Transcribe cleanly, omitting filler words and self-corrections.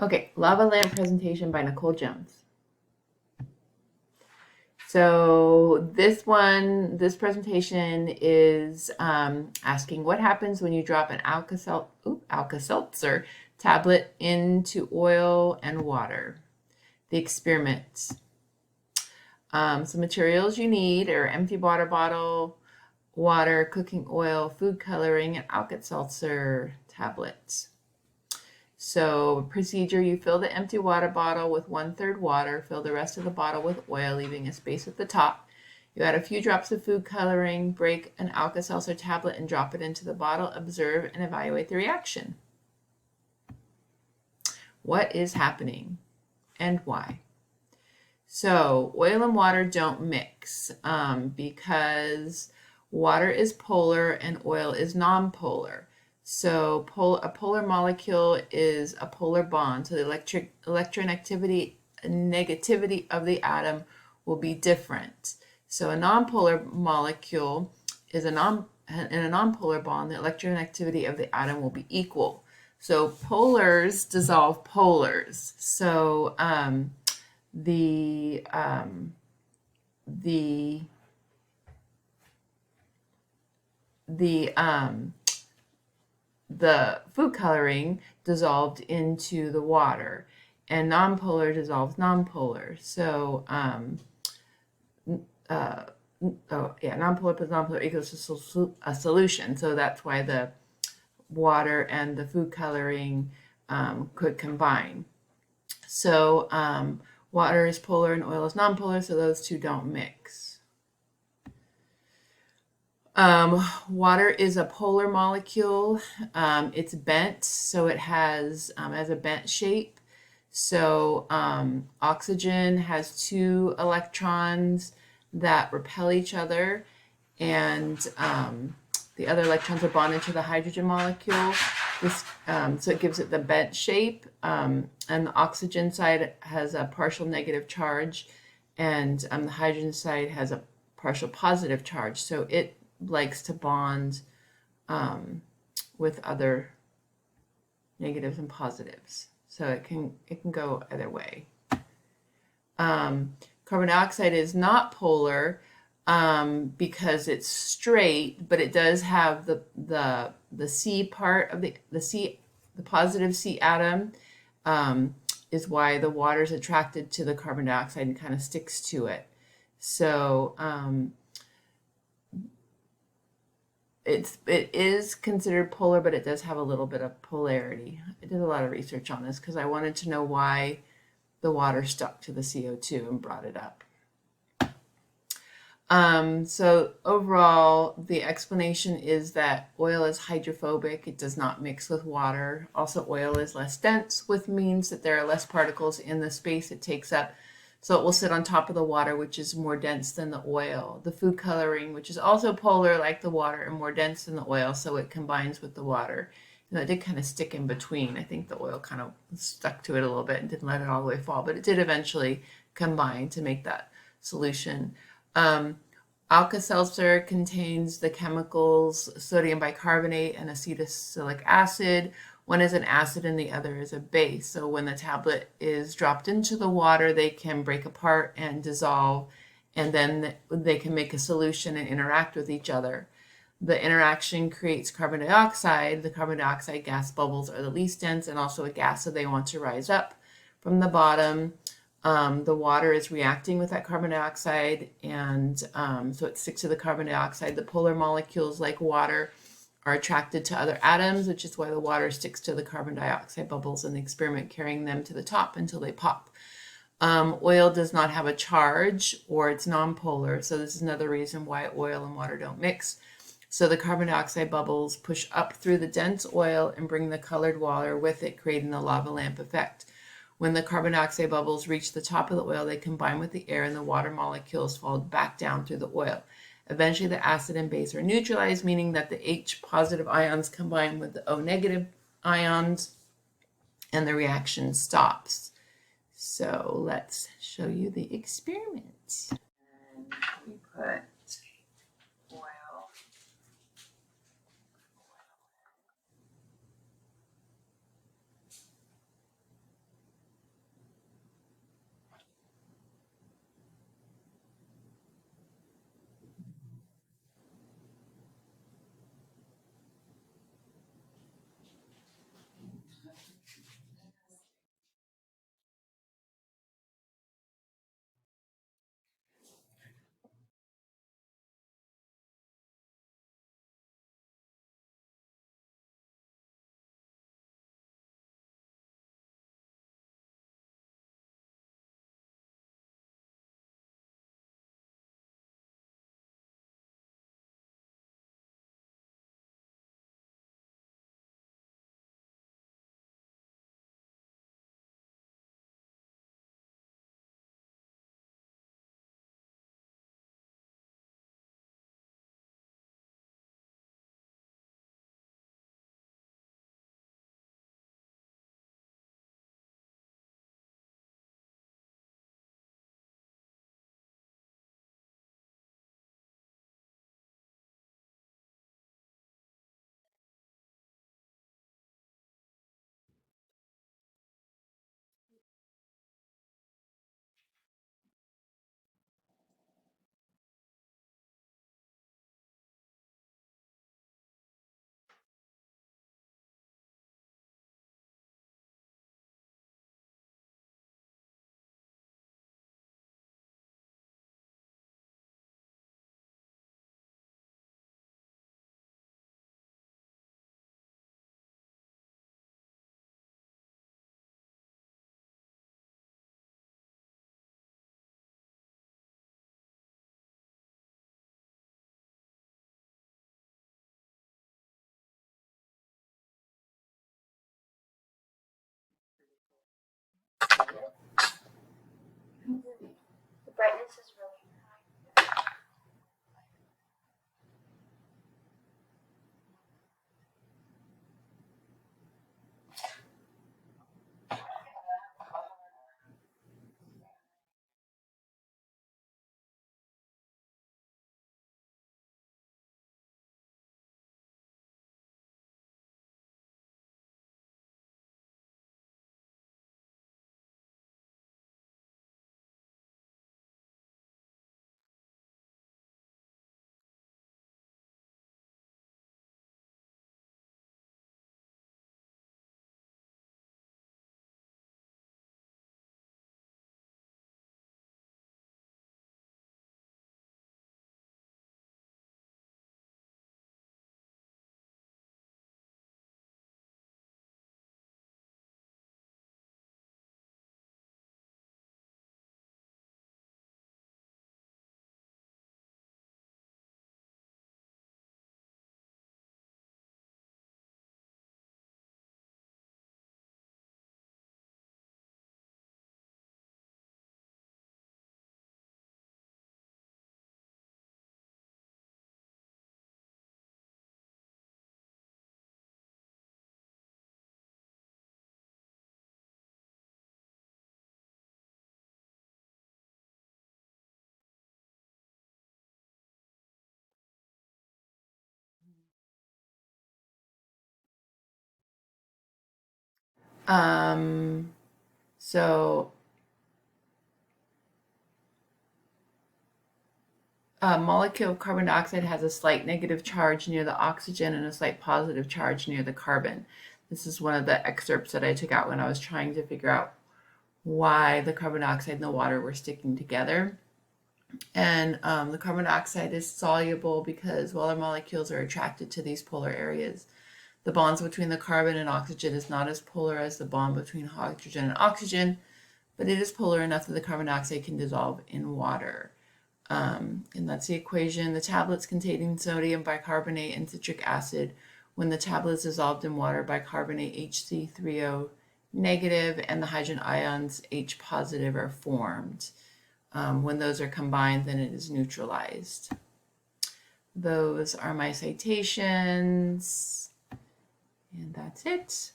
Okay, Lava Lamp presentation by Nicole Jones. So this presentation is asking what happens when you drop an Alka-Seltzer tablet into oil and water. The experiments. Some materials you need are empty water bottle, water, cooking oil, food coloring, and Alka-Seltzer tablets. So procedure, you fill the empty water bottle with 1/3 water, fill the rest of the bottle with oil, leaving a space at the top. You add a few drops of food coloring, break an Alka-Seltzer tablet and drop it into the bottle, observe and evaluate the reaction. What is happening and why? So oil and water don't mix because water is polar and oil is nonpolar. So a polar molecule is a polar bond. So the electronegativity of the atom will be different. So a nonpolar molecule is in a nonpolar bond, the electronegativity of the atom will be equal. So polars dissolve polars. So the food coloring dissolved into the water, and nonpolar dissolves nonpolar. So nonpolar plus nonpolar equals a solution. So that's why the water and the food coloring could combine. So water is polar and oil is nonpolar, so those two don't mix. Water is a polar molecule. It's bent, so it has a bent shape. So oxygen has 2 electrons that repel each other, and the other electrons are bonded to the hydrogen molecule. So it gives it the bent shape, and the oxygen side has a partial negative charge, and the hydrogen side has a partial positive charge. So it likes to bond with other negatives and positives. So it can go either way. Carbon dioxide is not polar because it's straight, but it does have the C part of the positive C atom is why the water is attracted to the carbon dioxide and kind of sticks to it. So it is considered polar, but it does have a little bit of polarity. I did a lot of research on this because I wanted to know why the water stuck to the CO2 and brought it up. So overall, the explanation is that oil is hydrophobic. It does not mix with water. Also, oil is less dense, which means that there are less particles in the space it takes up. So it will sit on top of the water, which is more dense than the oil. The food coloring, which is also polar like the water and more dense than the oil, so it combines with the water. And it did kind of stick in between. I think the oil kind of stuck to it a little bit and didn't let it all the way fall, but it did eventually combine to make that solution. Alka-Seltzer contains the chemicals sodium bicarbonate and acetylsalicylic acid. One is an acid and the other is a base. So when the tablet is dropped into the water, they can break apart and dissolve, and then they can make a solution and interact with each other. The interaction creates carbon dioxide. The carbon dioxide gas bubbles are the least dense and also a gas, so they want to rise up from the bottom. The water is reacting with that carbon dioxide, and so it sticks to the carbon dioxide. The polar molecules, like water, are attracted to other atoms, which is why the water sticks to the carbon dioxide bubbles in the experiment, carrying them to the top until they pop. Oil does not have a charge, or it's nonpolar, so this is another reason why oil and water don't mix. So the carbon dioxide bubbles push up through the dense oil and bring the colored water with it, creating the lava lamp effect. When the carbon dioxide bubbles reach the top of the oil, they combine with the air and the water molecules fall back down through the oil. Eventually, the acid and base are neutralized, meaning that the H positive ions combine with the O negative ions, and the reaction stops. So let's show you the experiment. And we put oil. The brightness is really high. So a molecule of carbon dioxide has a slight negative charge near the oxygen and a slight positive charge near the carbon. This is one of the excerpts that I took out when I was trying to figure out why the carbon dioxide and the water were sticking together. And the carbon dioxide is soluble because water molecules are attracted to these polar areas. The bonds between the carbon and oxygen is not as polar as the bond between hydrogen and oxygen, but it is polar enough that the carbon dioxide can dissolve in water. And that's the equation. The tablets containing sodium bicarbonate and citric acid, when the tablet is dissolved in water, bicarbonate HC3O negative and the hydrogen ions H positive are formed. When those are combined, then it is neutralized. Those are my citations, and that's it.